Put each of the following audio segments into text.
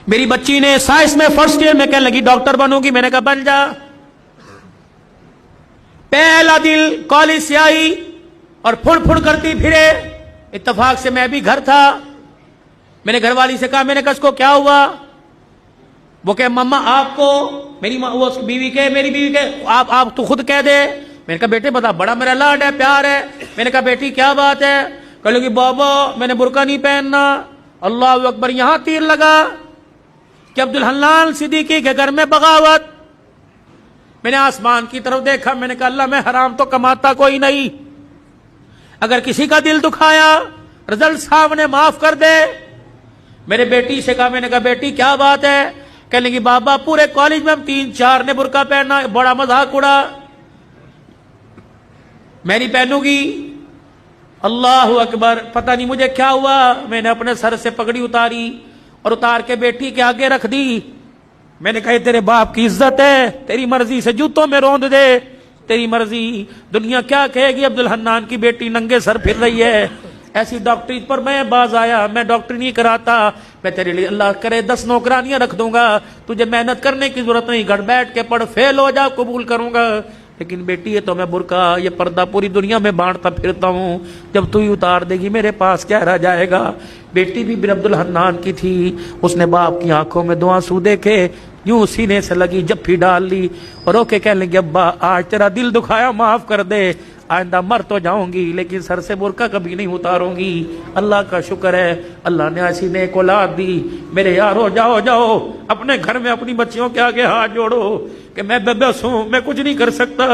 میری بچی نے سائنس میں فرسٹ ایئر میں کہنے لگی ڈاکٹر بنوں گی، میں نے کہا بن جا۔ پہلا دن کالج سے آئی اور پھڑ پھڑ کرتی پھرے، اتفاق سے میں بھی گھر تھا، میں نے گھر والی سے کہا، میں نے کہا اس کو کیا ہوا؟ وہ کہ مما آپ کو، میری وہ بیوی کے، میری بیوی کے، آپ تو خود کہہ دے۔ میں نے کہا بیٹے بتا، بڑا میرا لاڈ ہے، پیار ہے۔ میں نے کہا بیٹی کیا بات ہے؟ کہنے لگی بابا میں نے برقع نہیں پہننا۔ اللہ اکبر، یہاں تیر لگا کہ عبدالحنان صدیقی کے گھر میں بغاوت۔ میں نے آسمان کی طرف دیکھا، میں نے کہا اللہ میں حرام تو کماتا کوئی نہیں، اگر کسی کا دل دکھایا رزلٹ صاحب نے معاف کر دے۔ میرے بیٹی سے کہا، میں نے کہا بیٹی کیا بات ہے؟ کہنے لگی بابا پورے کالج میں ہم 3-4 نے برقع پہننا، بڑا مذاق اڑا، میں نہیں پہنوں گی۔ اللہ اکبر، پتہ نہیں مجھے کیا ہوا، میں نے اپنے سر سے پگڑی اتاری اور اتار کے بیٹی کے آگے رکھ دی۔ میں نے کہا تیرے باپ کی عزت ہے، تیری مرضی سے جوتوں میں روند دے، تیری مرضی، دنیا کیا کہے گی عبدالحنان کی بیٹی ننگے سر پھر رہی ہے۔ ایسی ڈاکٹری پر میں باز آیا، میں ڈاکٹری نہیں کراتا، میں تیرے لیے اللہ کرے 10 نوکرانیاں رکھ دوں گا، تجھے محنت کرنے کی ضرورت نہیں، گھر بیٹھ کے پڑھ، فیل ہو جا قبول کروں گا۔ لیکن بیٹی یہ تو میں برقع، یہ پردہ پوری دنیا میں بانٹتا پھرتا ہوں، جب تو ہی اتار دے گی میرے پاس کیا رہ جائے گا۔ بیٹی بھی بن عبدالحنان کی تھی، اس نے باپ کی آنکھوں میں 2 آنسو دیکھے، یوں سینے سے لگی جپھی ڈال لی اور رو کے کہنے لگی ابا آج تیرا دل دکھایا معاف کر دے، آئندہ مر تو جاؤں گی لیکن سر سے برقع کبھی نہیں اتاروں گی۔ اللہ کا شکر ہے اللہ نے ایسی نیک اولاد دی۔ میرے یارو جاؤ جاؤ اپنے گھر میں اپنی بچیوں کے آگے ہاتھ جوڑو کہ میں بے بس ہوں، میں کچھ نہیں کر سکتا،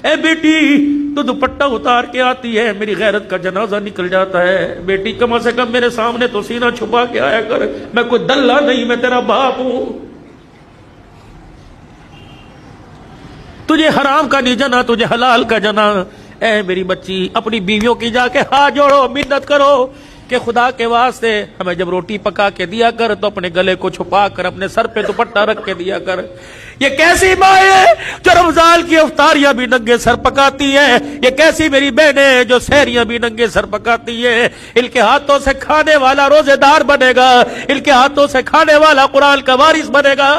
اے بیٹی تو دوپٹہ اتار کے آتی ہے میری غیرت کا جنازہ نکل جاتا ہے، بیٹی کم سے کم میرے سامنے تو سینہ چھپا کے آیا کر، میں کوئی دلہ نہیں، میں تیرا باپ ہوں، تجھے حرام کا نہیں جنا، تجھے حلال کا جنا۔ اے میری بچی اپنی بیویوں کی جا کے ہاتھ جوڑو، منت کرو کہ خدا کے واسطے ہمیں جب روٹی پکا کے دیا کر تو اپنے گلے کو چھپا کر اپنے سر پہ دوپٹہ رکھ کے دیا کر۔ یہ کیسی ماں ہے جو رمضان کی افطاریاں بھی ننگے سر پکاتی ہے، یہ کیسی میری بہنیں جو سحریاں بھی ننگے سر پکاتی ہے۔ ان کے ہاتھوں سے کھانے والا روزے دار بنے گا، ان کے ہاتھوں سے کھانے والا قرآن کا وارث بنے گا۔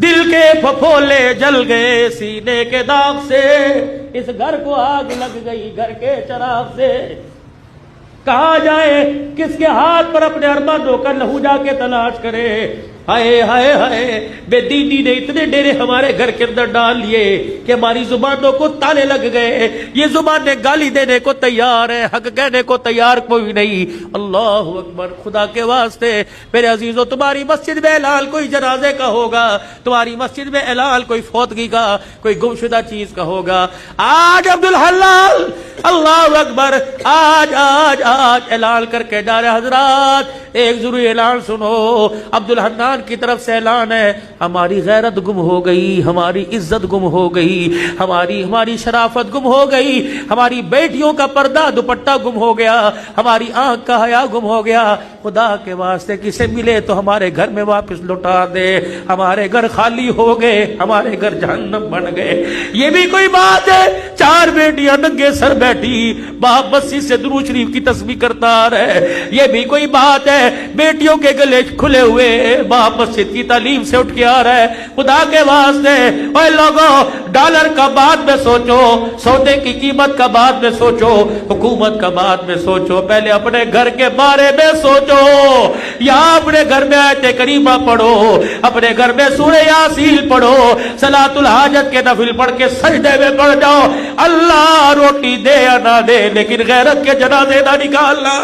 دل کے پھپھولے جل گئے سینے کے داغ سے، اس گھر کو آگ لگ گئی گھر کے چراغ سے، کہاں جائے کس کے ہاتھ پر اپنے ارمانوں کا لہو جا کے تلاش کرے۔ ہائے ہائے ہائے، بے دینی نے اتنے ڈیرے ہمارے گھر کے اندر ڈال لیے کہ ہماری زبانوں کو تالے لگ گئے، یہ زبانیں گالی دینے کو تیار ہے، حق کہنے کو تیار کوئی نہیں۔ اللہ اکبر، خدا کے واسطے میرے عزیزو تمہاری مسجد میں اعلان کوئی جنازے کا ہوگا، تمہاری مسجد میں اعلان کوئی فوتگی کا، کوئی گمشدہ چیز کا ہوگا، آج عبدالحلال اللہ اکبر آج آج آج اعلان کر کے جا رہے حضرات۔ ایک ضروری اعلان سنو، عبدالحنان کی طرف سے اعلان ہے، ہماری غیرت گم ہو گئی، ہماری عزت گم ہو گئی، ہماری شرافت گم ہو گئی، ہماری بیٹیوں کا پردہ دوپٹہ گم ہو گیا، ہماری آنکھ کا حیا گم ہو گیا۔ خدا کے واسطے کسے ملے تو ہمارے گھر میں واپس لوٹا دے، ہمارے گھر خالی ہو گئے، ہمارے گھر جہنم بن گئے۔ یہ بھی کوئی بات ہے، 4 بیٹیاں ننگے سر بیٹھی باپ مسجد سے درود شریف کی تسبیح کرتا آ رہا ہے، یہ بھی کوئی بات ہے، بیٹیوں کے گلے کھلے ہوئے باپ مسجد کی تعلیم سے اٹھ کے آ رہا ہے۔ خدا کے واسطے اے لوگوں، ڈالر کا بعد میں سوچو، سونے کی قیمت کا بعد میں سوچو، حکومت کا بعد میں سوچو، پہلے اپنے گھر کے بارے میں سوچو۔ یا اپنے گھر میں آیت کریمہ پڑھو، اپنے گھر میں سورہ یاسین پڑھو، صلاۃ الحاجت کے نفل پڑھ کے سجدے میں پڑھ جاؤ، اللہ روٹی دے یا نہ دے لیکن غیرت کے جنازے نہ نکالنا۔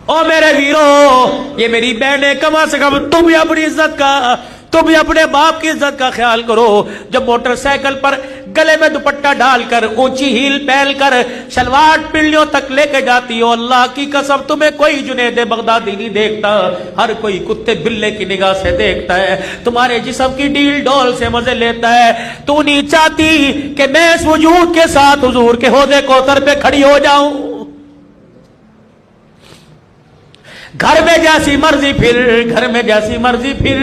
او میرے ویرو، یہ میری بہنیں کم سے کم تم بھی اپنی عزت کا، تم بھی اپنے باپ کی عزت کا خیال کرو۔ جب موٹر سائیکل پر گلے میں دوپٹہ ڈال کر، اونچی ہیل پہن کر، شلوار پنڈلیوں تک لے کے جاتی ہو، اللہ کی قسم تمہیں کوئی جنید بغدادی نہیں دیکھتا، ہر کوئی کتے بلے کی نگاہ سے دیکھتا ہے، تمہارے جسم کی ڈیل ڈول سے مزے لیتا ہے۔ تو نہیں چاہتی کہ میں اس وجود کے ساتھ حضور کے حوض کوثر پہ کھڑی ہو جاؤں؟ گھر میں جیسی مرضی پھر، گھر میں جیسی مرضی پھر،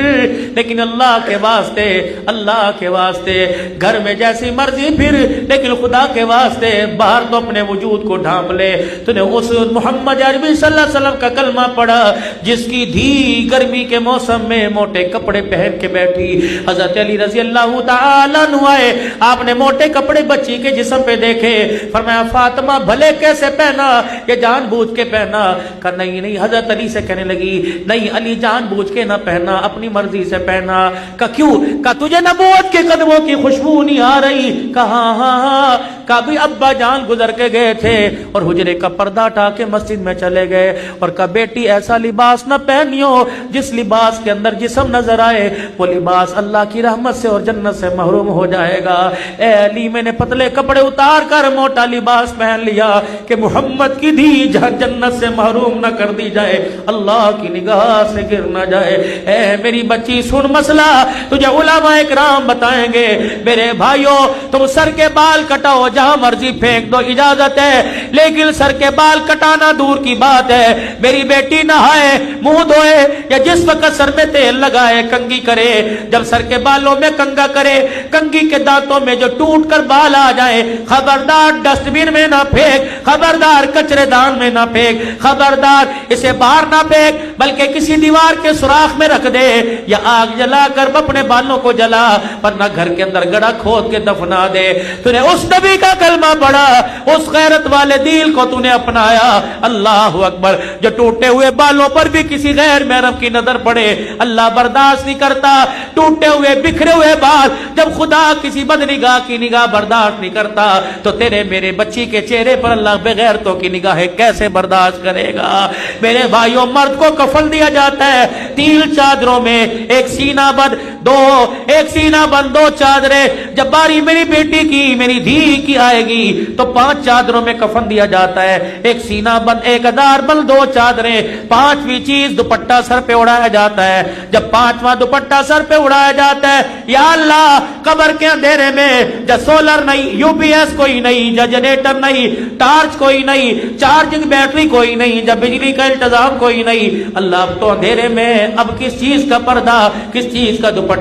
لیکن اللہ کے واسطے، اللہ کے واسطے گھر میں جیسی مرضی پھر، لیکن خدا کے واسطے باہر تو اپنے وجود کو ڈھانپ لے۔ تو نے اس محمد عربی صلی اللہ علیہ وسلم کا کلمہ پڑھا جس کی دھی گرمی کے موسم میں موٹے کپڑے پہن کے بیٹھی۔ حضرت علی رضی اللہ تعالیٰ عنہ آئے، آپ نے موٹے کپڑے بچی کے جسم پہ دیکھے، فرمایا فاطمہ بھلے کیسے پہنا، یہ جان بوجھ کے پہنا؟ کہا نہیں نہیں۔ حضرت علی سے کہنے لگی نہیں علی جان بوجھ کے نہ پہنا، اپنی مرضی سے پہنا۔ کہا کیوں؟ کہا تجھے نبوت کے قدموں کی خوشبو نہیں آ رہی؟ کہا ہاں ہاں۔ کہا بھی ابا جان گزر کے گئے تھے اور حجرے کا پردہ ہٹا کے مسجد میں چلے گئے، اور کہا بیٹی ایسا لباس نہ پہنیو جس لباس کے اندر جسم نظر آئے، وہ لباس اللہ کی رحمت سے اور جنت سے محروم ہو جائے گا۔ اے علی میں نے پتلے کپڑے اتار کر موٹا لباس پہن لیا کہ محمد کی دھی جنت سے محروم نہ کر دی جائے، اللہ کی نگاہ سے گر نہ جائے۔ اے میری بچی سن مسئلہ تجھے علماء اکرام بتائیں گے۔ میرے بھائیوں تم سر کے بال کٹاؤ جہاں مرضی پھینک دو، اجازت ہے، لیکن سر کے بال کٹانا دور کی بات ہے۔ میری بیٹی نہائے منہ دھوئے یا جس وقت سر میں تیل لگائے کنگھی کرے، جب سر کے بالوں میں کنگھا کرے کنگھی کے دانتوں میں جو ٹوٹ کر بال آ جائے، خبردار ڈسٹ بن میں نہ پھینک، خبردار کچرے دان میں نہ پھینک، خبردار اسے باہر نہ پھینک، بلکہ کسی دیوار کے سوراخ میں رکھ دے یا آگ جلا کر اپنے بالوں کو جلا، ورنہ گھر کے اندر گڑھا کھود کے دفنا دے۔ تو نے اس نبی کا کلمہ پڑھا، اس غیرت والے دل کو تو نے اپنایا۔ اللہ اکبر۔ جو ٹوٹے ہوئے بالوں پر بھی کسی غیر محرم کی نظر پڑے اللہ برداشت نہیں کرتا۔ ٹوٹے ہوئے بکھرے ہوئے بال جب خدا کسی بد نگاہ کی نگاہ برداشت نہیں کرتا تو تیرے میرے بچی کے چہرے پر اللہ بغیرتوں کی نگاہیں کیسے برداشت کرے گا؟ میرے بھائیوں مرد کو کفن دیا جاتا ہے 3 چادروں میں، ایک سینہ بند دو چادریں۔ جب باری میری بیٹی کی میری دھی کی آئے گی تو 5 چادروں میں کفن دیا جاتا ہے، ایک سینہ بند، ایک ادار بند، 2 چادریں، 5ویں چیز دوپٹہ سر پہ اڑایا جاتا ہے۔ جب 5واں دوپٹہ سر پہ اڑایا جاتا ہے، یا اللہ قبر کے اندھیرے میں جب سولر نہیں، یو پی ایس کوئی نہیں، جب جنریٹر نہیں، ٹارچ کوئی نہیں، چارجنگ بیٹری کوئی نہیں، جب بجلی کا انتظام کوئی نہیں، اللہ اب تو اندھیرے میں اب کس چیز کا پردہ، کس چیز کا دوپٹہ؟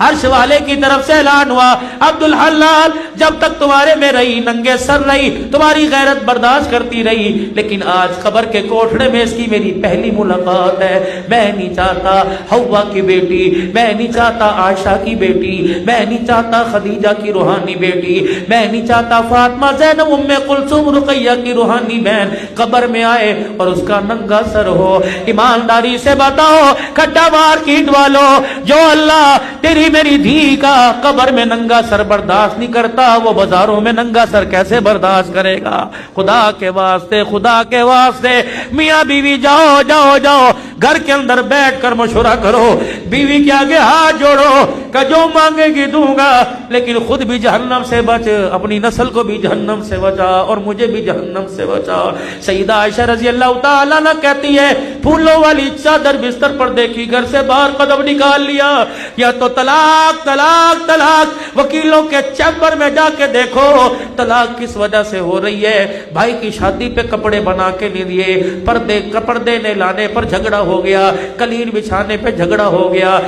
عرش والے کی طرف سے اعلان ہوا عبدالحلال جب تک تمہارے میں رہی ننگے سر رہی، تمہاری غیرت برداشت کرتی رہی، لیکن آج قبر کے کوٹھڑے میں اس کی میری پہلی ملاقات ہے۔ میں نہیں چاہتا حوا کی بیٹی، میں نہیں چاہتا عائشہ کی بیٹی، میں نہیں چاہتا خدیجہ کی روحانی بیٹی، میں نہیں چاہتا فاطمہ زینب ام کلثوم رقیہ کی روحانی بہن قبر میں آئے اور اس کا ننگا سر ہو۔ ایمانداری سے بتاؤ کھڈا مار کیٹ والو، جو اللہ تیری میری دھی کا قبر میں ننگا سر برداشت نہیں کرتا، وہ بازاروں میں ننگا سر کیسے برداشت کرے گا؟ خدا کے واسطے، خدا کے واسطے میاں بیوی جاؤ جاؤ جاؤ گھر کے اندر بیٹھ کر مشورہ کرو، بیوی کے آگے ہاتھ جوڑو کہ جو مانگے گی دوں گا، لیکن خود بھی جہنم سے بچ، اپنی نسل کو بھی جہنم سے بچا اور مجھے بھی جہنم سے بچا۔ سیدہ عائشہ رضی اللہ تعالیٰ عنہ کہتی ہے پھولوں والی چادر بستر پر دیکھی، گھر سے باہر قدم نکال لیا، یا تو طلاق طلاق طلاق، وکیلوں کے چیمبر میں جا کے دیکھو طلاق کس وجہ سے ہو رہی ہے۔ بھائی کی شادی پہ کپڑے بنا کے نہیں دیے، پردے نہیں لانے پر جھگڑا ہو گیا، قلین بچھانے پہ جھگڑا ہو گیا،